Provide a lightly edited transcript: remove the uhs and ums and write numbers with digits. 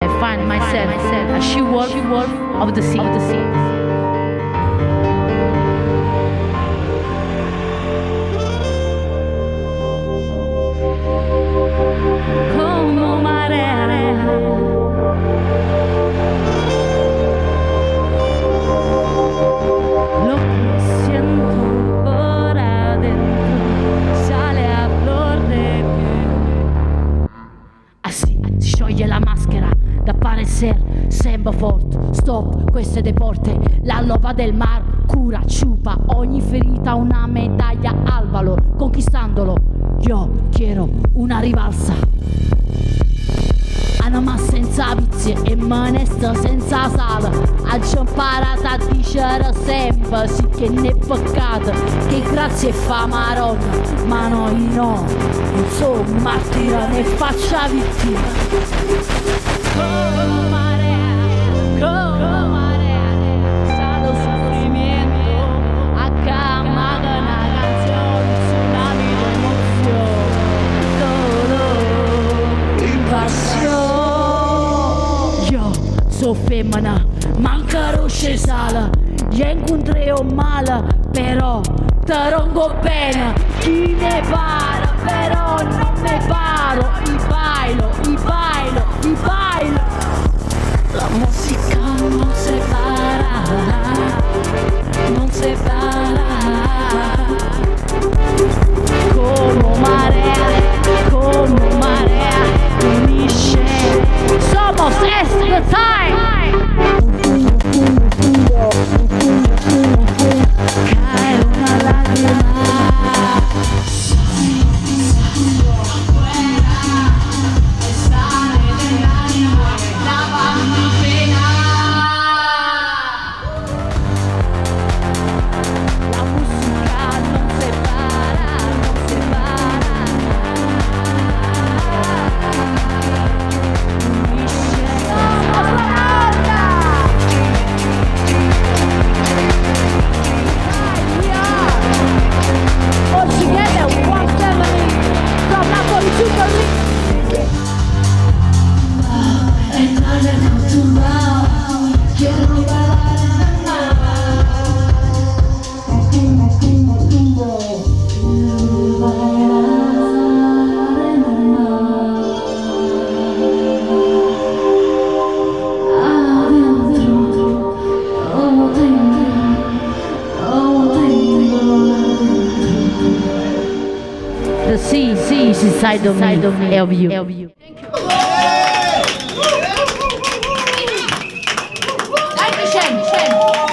I find myself a she-wolf of the sea. Como marea, lo que siento por adentro sale a flor de piel. Así si scioglie la maschera da parecer sembra forte. Stop, queste deporte, la loba del mar cura, ciupa ogni ferita, una medaglia al valor. Conquistandolo, yo quiero una rivalsa. Anima senza vizi e manestra senza sala. Ho imparato a dicere sempre sì che ne è peccato, che grazie fa maronna, ma noi no, non sono martira né faccia vittima. Come marea, salo soffrimento, accamaga una canzone, tsunami d'emozione, in passione. Io so femmina, manca rosse sala, gli incontreo male, però te rongo bene, chi ne para, però non ne paro, i bailo. La musica non separa, come marea, unisce. Somos este time. Cae una lágrima. The sea is inside of me, of you. Dankeschön.